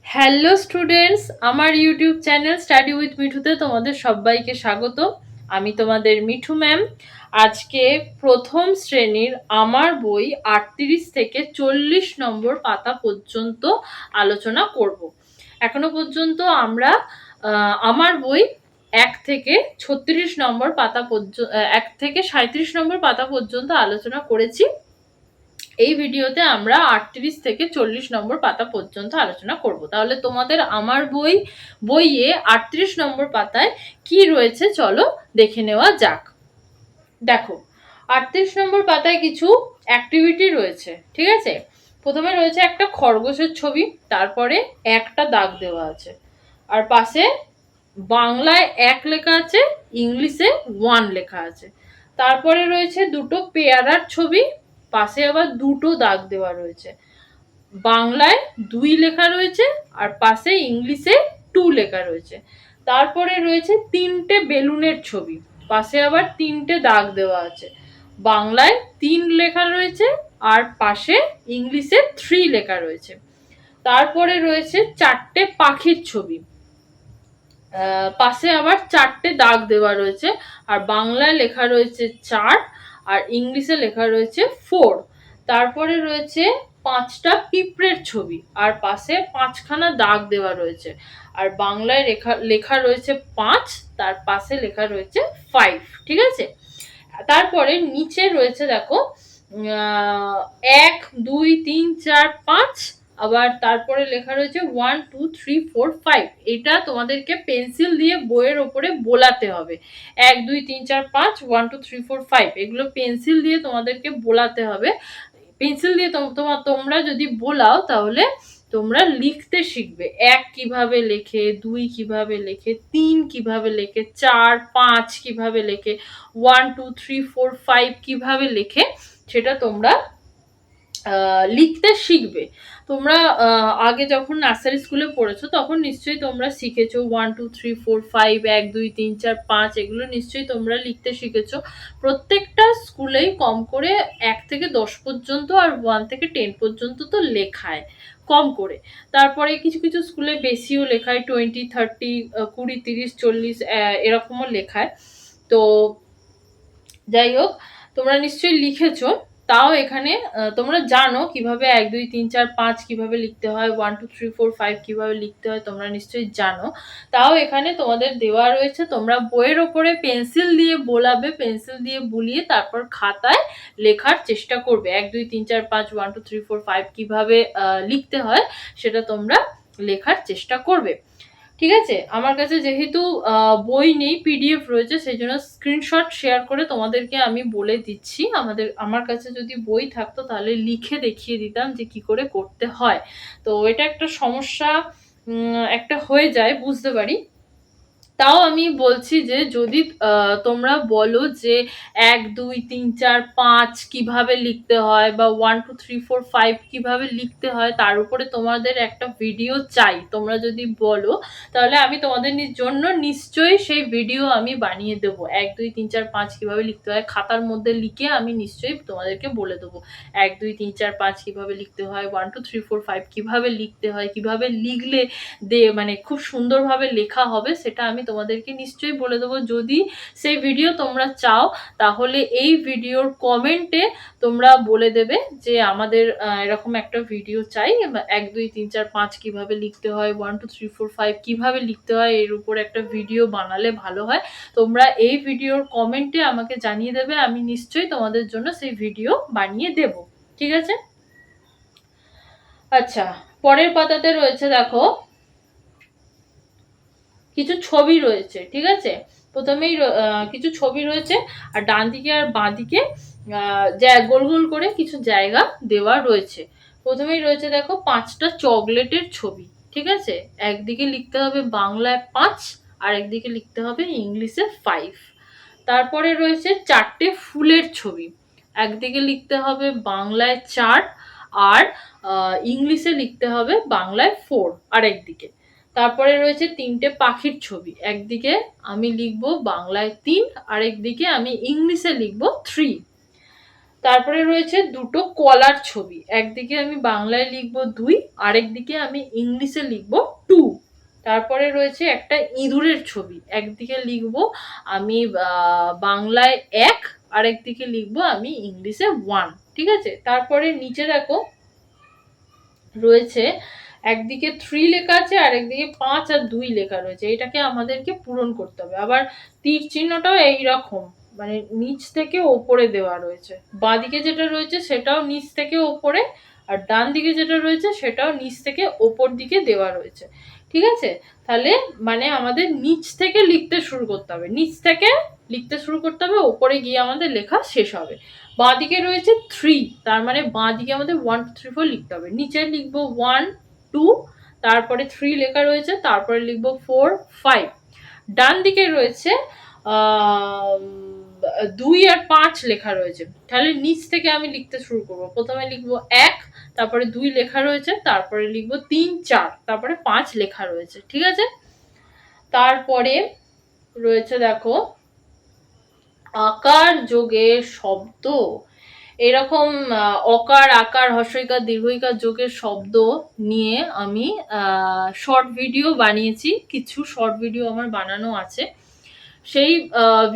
Hello students, আমার YouTube channel study with মিঠুতে তোমাদের সবাইকে স্বাগত। আমি তোমাদের মিঠু ম্যাম। আজকে প্রথম শ্রেণীর আমার বই 38 থেকে 40 নম্বর পাতা পর্যন্ত আলোচনা করব। এখনো পর্যন্ত আমরা আমার বই 1 থেকে 36 নম্বর পাতা পর্যন্ত 1 থেকে 37 নম্বর পাতা পর্যন্ত আলোচনা করেছি। এই ভিডিওতে আমরা 38 থেকে 40 নম্বর পাতা পর্যন্ত আলোচনা করব। তাহলে তোমাদের আমার বইয়ে 38 নম্বর পাতায় কি রয়েছে চলো দেখে নেওয়া যাক। দেখো, 38 নম্বর পাতায় কিছু অ্যাক্টিভিটি রয়েছে, ঠিক আছে। প্রথমে রয়েছে একটা খরগোশের ছবি, তারপরে একটা দাগ দেওয়া আছে, আর পাশে বাংলায় 1 লেখা আছে, ইংলিশে 1 লেখা আছে। তারপরে রয়েছে দুটো পেয়ারার ছবি, পাশে আবার দুটো দাগ দেওয়া রয়েছে। বাংলায় 2 লেখা রয়েছে আর পাশে ইংলিশে 2 লেখা রয়েছে। তারপরে রয়েছে 3টে বেলুনের ছবি, পাশে আবার 3টে দাগ দেওয়া আছে। বাংলায় 3 লেখা রয়েছে আর পাশে ইংলিশে 3 লেখা রয়েছে। তারপরে রয়েছে 4টে পাখির ছবি, পাশে আবার 4টে দাগ দেওয়া রয়েছে, আর বাংলায় লেখা রয়েছে 4 আর ইংলিশে লেখা রয়েছে 4। তারপরে রয়েছে 5টা পিঁপড়ের ছবি, আর পাশে 5খানা দাগ দেওয়া রয়েছে, আর বাংলায় লেখা রয়েছে 5, তার পাশে লেখা রয়েছে 5, ঠিক আছে। তারপরে নিচে রয়েছে দেখো 1 2 3 4 5, আবার তারপরে লেখা রয়েছে 1 2 3 4 5। এটা তোমাদেরকে পেন্সিল দিয়ে বইয়ের ওপরে বোলাতে হবে। 1 2 3 4 5 1 2 3 4 5 এগুলো পেন্সিল দিয়ে তোমাদেরকে বোলাতে হবে। পেন্সিল দিয়ে তোমরা যদি বোলাও তাহলে তোমরা লিখতে শিখবে। 1 কিভাবে লেখে, 2 কিভাবে লেখে, 3 কিভাবে লেখে, 4 5 কিভাবে লেখে, 1 2 3 4 5 কিভাবে লেখে সেটা তোমরা লিখতে শিখবে। তোমরা আগে যখন নার্সারি স্কুলে পড়েছো তখন নিশ্চয়ই তোমরা শিখেছো 1 2 3 4 5 1 2 3 4 5 এগুলো নিশ্চয়ই তোমরা লিখতে শিখেছো। প্রত্যেকটা স্কুলেই কম করে 1 থেকে 10 পর্যন্ত আর 1 থেকে 10 পর্যন্ত তো লেখায় কম করে। তারপরে কিছু কিছু স্কুলে বেশিও লেখায়, 20 30 20 30 40 এরকমও লেখায়। তো যাই হোক, তোমরা নিশ্চয়ই লিখেছো। তাও এখানে তোমরা জানো কিভাবে 1 2 3 4 5 কিভাবে লিখতে হয়, 1 2 3 4 5 কিভাবে লিখতে হয় তোমরা নিশ্চয়ই জানো। তাও এখানে তোমাদের দেওয়া রয়েছে, তোমরা বইয়ের ওপরে পেন্সিল দিয়ে বোলাবে, পেন্সিল দিয়ে বুলিয়ে তারপর খাতায় লেখার চেষ্টা করবে। 1 2 3 4 5 1 2 3 4 5 কিভাবে লিখতে হয় সেটা তোমরা লেখার চেষ্টা করবে, ঠিক আছে। আমার কাছে যেহেতু বই নেই, পিডিএফ রয়েছে, সেই জন্য স্ক্রিনশট শেয়ার করে তোমাদেরকে আমি বলে দিচ্ছি। আমার কাছে যদি বই থাকতো তাহলে লিখে দেখিয়ে দিতাম যে কি করে করতে হয়। তো এটা একটা সমস্যা একটা হয়ে যায়, বুঝতে পারি। তাও আমি বলছি যে যদি তোমরা বলো যে 1 2 3 4 5 কিভাবে লিখতে হয় বা 1 2 3 4 5 কিভাবে লিখতে হয় তার উপরে তোমাদের একটা ভিডিও চাই, তোমরা যদি বলো তাহলে আমি তোমাদের জন্য নিশ্চয়ই সেই ভিডিও আমি বানিয়ে দেবো। 1 2 3 4 5 কিভাবে লিখতে হয় খাতার মধ্যে লিখে আমি নিশ্চয়ই তোমাদেরকে বলে দেবো। 1 2 3 4 5 কিভাবে লিখতে হয়, 1 2 3 4 5 কিভাবে লিখতে হয়, কিভাবে লিখলে মানে খুব সুন্দরভাবে লেখা হবে সেটা আমি তোমাদেরকে নিশ্চয়ই বলে দেবো। যদি সেই ভিডিও তোমরা চাও তাহলে এই ভিডিওর কমেন্টে তোমরা বলে দেবে যে আমাদের এরকম একটা ভিডিও চাই, 1 2 3 4 5 কিভাবে লিখতে হয়, 1 2 3 4 5 কিভাবে লিখতে হয়, এর উপর একটা ভিডিও বানালে ভালো হয়। তোমরা এই ভিডিওর কমেন্টে আমাকে জানিয়ে দেবে, আমি নিশ্চয়ই তোমাদের জন্য সেই ভিডিও বানিয়ে দেব, ঠিক আছে। আচ্ছা, পরের পাতাতে রয়েছে দেখো কিছু ছবি রয়েছে, ঠিক আছে। প্রথমেই কিছু ছবি রয়েছে, আর ডান দিকে আর বাঁ দিকে গোল গোল করে কিছু জায়গা দেওয়া রয়েছে। প্রথমেই রয়েছে দেখো 5টা চকলেটের ছবি, ঠিক আছে। একদিকে লিখতে হবে বাংলায় 5 আর একদিকে লিখতে হবে ইংলিশে 5। তারপরে রয়েছে 4টে ফুলের ছবি, একদিকে লিখতে হবে বাংলায় 4 আর ইংলিশে লিখতে হবে বাংলায় 4 আর একদিকে। তারপরে রয়েছে 3টে পাখির ছবি, একদিকে আমি লিখবো বাংলায় 3 আর একদিকে আমি ইংলিশে লিখবো 3। তারপরে রয়েছে দুটো কলার ছবি, একদিকে আমি বাংলায় লিখবো 2, আরেকদিকে আমি ইংলিশে লিখবো 2। তারপরে রয়েছে একটা ইঁদুরের ছবি, একদিকে লিখবো আমি বাংলায় 1, আরেকদিকে লিখবো আমি ইংলিশে 1। ঠিক আছে, তারপরে নিচে দেখো রয়েছে একদিকে 3 লেখা আছে, আর একদিকে 5 আর 2 লেখা রয়েছে। এটাকে আমাদেরকে পূরণ করতে হবে। আবার তীর চিহ্নটাও এইরকম, মানে নিচ থেকে ওপরে দেওয়া রয়েছে। বাঁদিকে যেটা রয়েছে সেটাও নিচ থেকে ওপরে, আর ডান দিকে যেটা রয়েছে সেটাও নিচ থেকে ওপর দিকে দেওয়া রয়েছে। ঠিক আছে, তাহলে মানে আমাদের নিচ থেকে লিখতে শুরু করতে হবে, নিচ থেকে লিখতে শুরু করতে হবে, ওপরে গিয়ে আমাদের লেখা শেষ হবে। বাঁদিকে রয়েছে 3, তার মানে বাঁদিকে আমাদের 1 2 3 4 লিখতে হবে। নিচে লিখবো 1 2, তারপরে 3 লেখা রয়েছে, তারপরে লিখবো 4 5। ডান দিকে রয়েছে 2 আর 5 লেখা রয়েছে। তাহলে নিচ থেকে আমি লিখতে শুরু করব। প্রথমে লিখবো 1, তারপরে 2 লেখা রয়েছে, তারপরে লিখবো 3 4, তারপরে 5 লেখা রয়েছে। ঠিক আছে, তারপরে রয়েছে দেখো আকার যোগে শব্দ। এরকম অকার আকার হর্ষইকার দীর্ঘইকার যোগের শব্দ নিয়ে আমি শর্ট ভিডিও বানিয়েছি, কিছু শর্ট ভিডিও আমার বানানো আছে। সেই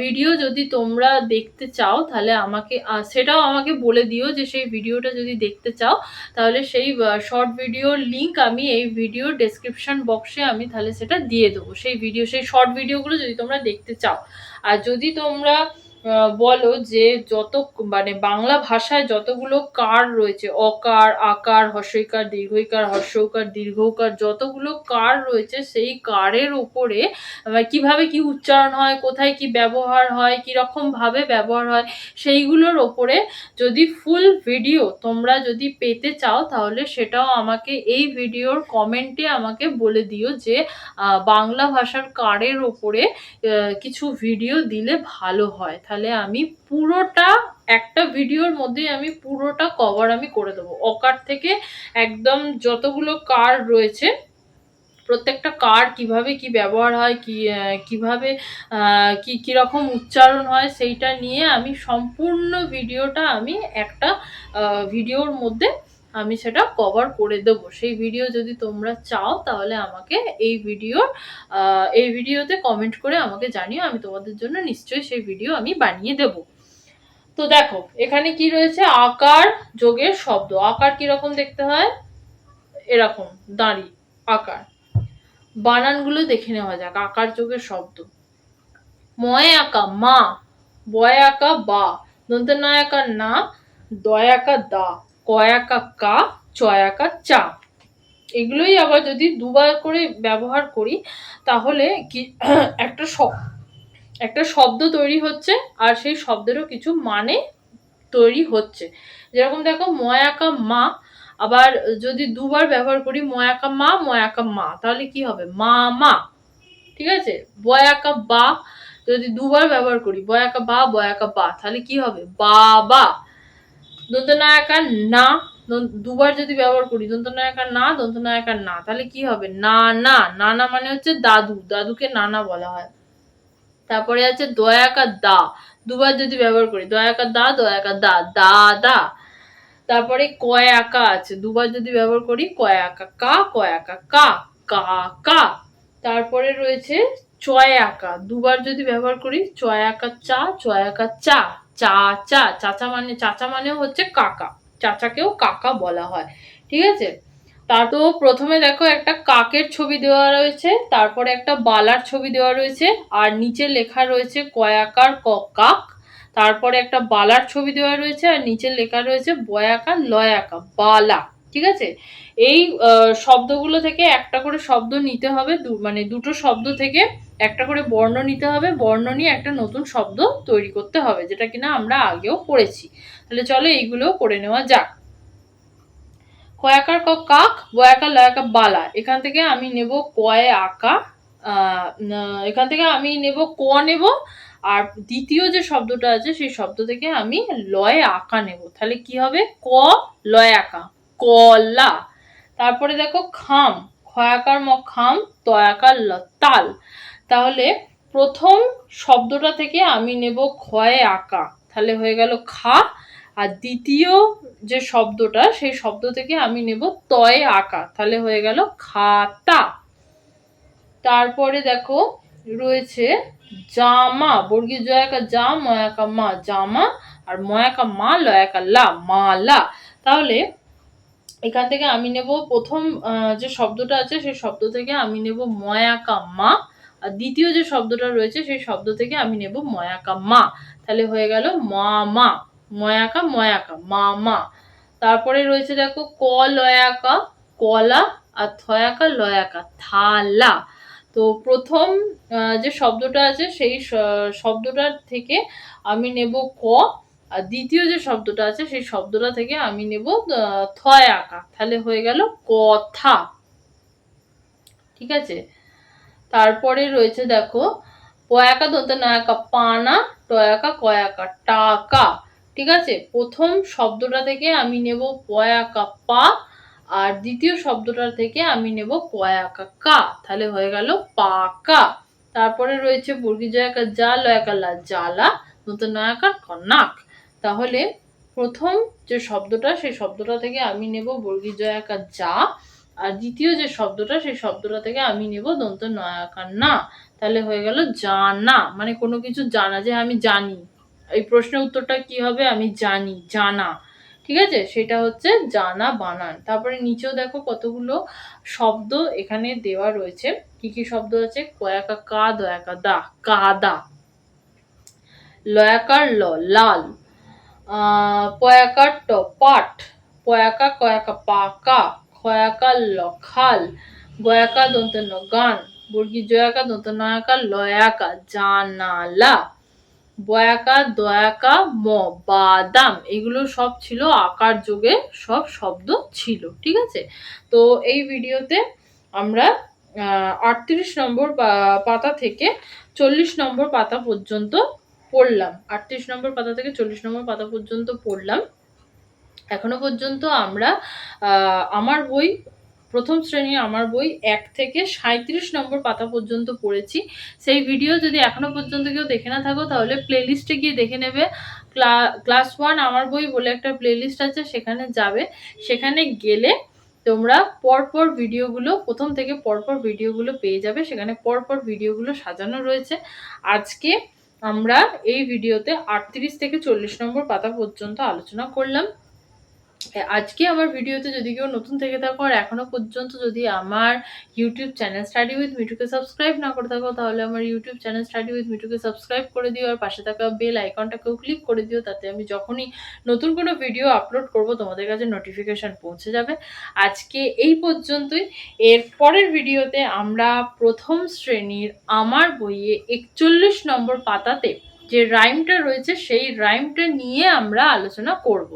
ভিডিও যদি তোমরা দেখতে চাও তাহলে আমাকে সেটাও আমাকে বলে দিও যে সেই ভিডিওটা যদি দেখতে চাও, তাহলে সেই শর্ট ভিডিওর লিঙ্ক আমি এই ভিডিও ডেসক্রিপশন বক্সে আমি তাহলে সেটা দিয়ে দেবো। সেই শর্ট ভিডিওগুলো যদি তোমরা দেখতে চাও। আর যদি তোমরা বলো যে যত মানে বাংলা ভাষায় যতগুলো কার রয়েছে, অকার আকার হর্ষইকার দীর্ঘইকার হর্ষৌকার দীর্ঘৌকার, যতগুলো কার রয়েছে সেই কারের উপরে কিভাবে কি উচ্চারণ হয়, কোথায় কি ব্যবহার হয়, কিরকম ভাবে ব্যবহার হয়, সেইগুলোর ওপরে যদি ফুল ভিডিও তোমরা যদি পেতে চাও, তাহলে সেটাও আমাকে এই ভিডিওর কমেন্টে আমাকে বলে দিও যে বাংলা ভাষার কারের ওপরে কিছু ভিডিও দিলে ভালো হয়। তাহলে আমি পুরোটা একটা ভিডিওর মধ্যে আমি পুরোটা কভার আমি করে দেবো, অকার থেকে একদম যতগুলো কার রয়েছে প্রত্যেকটা কার কিভাবে কি ব্যবহার হয়, কিভাবে কি কিরকম উচ্চারণ হয়, সেইটা নিয়ে আমি সম্পূর্ণ ভিডিওটা আমি একটা ভিডিওর মধ্যে আমি সেটা কভার করে দেবো। সেই ভিডিও যদি তোমরা চাও তাহলে আমাকে এই ভিডিওতে কমেন্ট করে আমাকে জানিও, আমি তোমাদের জন্য নিশ্চয়ই সেই ভিডিও আমি বানিয়ে দেব। তো দেখো এখানে কি রয়েছে, আকার যোগের শব্দ। আকার কিরকম দেখতে হয়, এরকম দাঁড়িয়ে আকার। বানানগুলো দেখে নেওয়া যাক। আকার যোগের শব্দ, ময় আঁকা মা, বয় আঁকা বা, দন্তনয় আঁকা না, দয় আঁকা দা, কয় আঁকা কা, চয় আঁকা চা। এগুলোই আবার যদি দুবার করে ব্যবহার করি তাহলে কি একটা শব্দ তৈরি হচ্ছে, আর সেই শব্দেরও কিছু মানে তৈরি হচ্ছে। যেরকম দেখো ময় আঁকা মা, আবার যদি দুবার ব্যবহার করি ময়াকা মা ময়াকা মা, তাহলে কি হবে মা মা। ঠিক আছে, বয়াকা বা যদি দুবার ব্যবহার করি বয়াকা বা বয়াকা বা, তাহলে কি হবে বাবা। দন্তনায়কা না, দুবার যদি ব্যবহার করি দন্তনায়কা না দন্তনায়কা না, তাহলে কি হবে নানা। নানা মানে হচ্ছে দাদু, দাদুকে নানা বলা হয়। তারপরে আছে দয়াকা দা, দুবার যদি ব্যবহার করি দয়াকা দা দয়াকা দা দাদা। তারপরে কয় আঁকা আছে, দুবার যদি ব্যবহার করি কয় আঁকা কা, কয় আঁকা কা কাকা। তারপরে রয়েছে চয় আঁকা, দুবার যদি ব্যবহার করি চয় আঁকা চা, চয় আঁকা চা চাচা। চাচা মানে হচ্ছে কাকা, চাচাকেও কাকা বলা হয়। ঠিক আছে, তা তো প্রথমে দেখো একটা কাকের ছবি দেওয়া রয়েছে, তারপরে একটা বালার ছবি দেওয়া রয়েছে, আর নিচে লেখা রয়েছে কয়াকার কাক। তারপরে একটা বালার ছবি দেওয়া রয়েছে, আর নিচে লেখা রয়েছে বয়াকার লয়াকা বালা। ঠিক আছে, এই শব্দগুলো থেকে একটা করে শব্দ নিতে হবে, মানে দুটো শব্দ থেকে একটা করে বর্ণ নিতে হবে, বর্ণ নিয়ে একটা নতুন শব্দ তৈরি করতে হবে, যেটা কিনা আমরা আগেও পড়েছি। তাহলে চলো এইগুলোও করে নেওয়া যাক। কয়াকার কাক, বয়াকার লয়াকার বালা। এখান থেকে আমি নেব কয় আঁকা, এখান থেকে আমি নেব ক নেব, আর দ্বিতীয় যে শব্দটা আছে সেই শব্দ থেকে আমি লয় আঁকা নেব। তাহলে কি হবে ক লয় আঁকা কলা। তারপরে দেখো খাম, খয়াকার ম খাম, তয়াকার ল তাল। তাহলে প্রথম শব্দটা থেকে আমি নেব ক্ষয় আঁকা, তাহলে হয়ে গেল খা, আর দ্বিতীয় যে শব্দটা সেই শব্দ থেকে আমি নেব তয়ে আঁকা, তাহলে হয়ে গেল খাতা। তারপরে দেখো রয়েছে জামা, বর্গীয় জ একা যা, ময়াকা মা, জামা, আর ময়াকা মা, লয়াকা লা, মালা। তাহলে এখান থেকে আমি নেব প্রথম যে শব্দটা আছে সেই শব্দ থেকে আমি নেব ময়াকা মা, আর দ্বিতীয় যে শব্দটা রয়েছে সেই শব্দ থেকে আমি নেব ময়াকা মা, তাহলে হয়ে গেল মামা, ময়াকা ময়াকা মামা। তারপরে রয়েছে দেখো ক লয়াকা কলা, আর থয়াকা লয়াকা থালা। তো প্রথম যে শব্দটা আছে সেই শব্দটার থেকে আমি নেব ক, আর দ্বিতীয় যে শব্দটা আছে সেই শব্দটা থেকে আমি নেব থয় আঁকা, তাহলে হয়ে গেল কথা। ঠিক আছে, তারপরে রয়েছে দেখো পয়াকা দন্তে নয়াকা পানা, টয়াকা কয়াকা টাকা। ঠিক আছে, প্রথম শব্দটা থেকে আমি নেব পয়াকা পা, আর দ্বিতীয় শব্দটা থেকে আমি নেব পয়াকা কা, তাহলে হয়ে গেল পাকা। তারপরে রয়েছে বর্গীয় জয়াকা যা, লয়াকা লা, জ্বালা, নতুন নয়াকার নাক। তাহলে প্রথম যে শব্দটা সেই শব্দটা থেকে আমি নেব বর্গীয় জয়াকা যা, আর দ্বিতীয় যে শব্দটা সেই শব্দটা থেকে আমি নেব দন্ত নয়াকার না, তাহলে হয়ে গেল জানা, মানে কোনো কিছু জানা, যে আমি জানি। এই প্রশ্নের উত্তরটা কি হবে, আমি জানি, জানা। ঠিক আছে, সেটা হচ্ছে জানা বানান। তারপরে নিচেও দেখো কতগুলো শব্দ এখানে দেওয়া রয়েছে। কি কি শব্দ আছে, কয়াকা কা, দয়াকা দা, কাদা, লয়াকার ল, লাল, পয়াকার ট, পাট, পয়াকা কয়াকা পাকা, খয়াকা ল, খাল, গয়াকা দন্ত ন, গান, বর্গী জয়াকা দন্ত নয়াকা লয়াকা, জানালা, বয়াকা দয়াকা ম, বাদাম। এগুলো সব ছিল আকার যোগে সব শব্দ ছিল। ঠিক আছে, তো এই ভিডিওতে আমরা 38 নম্বর পাতা থেকে 40 নম্বর পাতা পর্যন্ত পড়লাম। 38 নম্বর পাতা থেকে 40 নম্বর পাতা পর্যন্ত পড়লাম। এখনো পর্যন্ত আমরা আমার বই, প্রথম শ্রেণী আমার বই 1 থেকে 37 নম্বর পাতা পর্যন্ত পড়েছি। সেই ভিডিও যদি এখনো পর্যন্ত কেউ দেখে না থাকো তাহলে প্লেলিস্টে গিয়ে দেখে নেবে। ক্লাস 1 আমার বই বলে একটা প্লেলিস্ট আছে, সেখানে যাবে। সেখানে গেলে তোমরা পরপর ভিডিওগুলো, প্রথম থেকে পরপর ভিডিওগুলো পেয়ে যাবে। সেখানে পরপর ভিডিওগুলো সাজানো রয়েছে। আজকে আমরা এই ভিডিওতে 38 থেকে 40 নম্বর পাতা পর্যন্ত আলোচনা করলাম। আজকে আমার ভিডিওতে যদি কেউ নতুন থেকে থাকো আর এখনো পর্যন্ত যদি আমার ইউটিউব চ্যানেল স্টাডি উইথ মিঠুকে সাবস্ক্রাইব না করে থাকো, তাহলে আমার ইউটিউব চ্যানেল স্টাডি উইথ মিঠুকে সাবস্ক্রাইব করে দিও, আর পাশে থাকা বেল আইকনটাকেও ক্লিক করে দিও, তাতে আমি যখনই নতুন কোনো ভিডিও আপলোড করব তোমাদের কাছে নোটিফিকেশন পৌঁছে যাবে। আজকে এই পর্যন্তই। এর পরের ভিডিওতে আমরা প্রথম শ্রেণীর আমার বইয়ে 41 নম্বর পাতাতে যে রাইমটা রয়েছে সেই রাইমটা নিয়ে আমরা আলোচনা করব।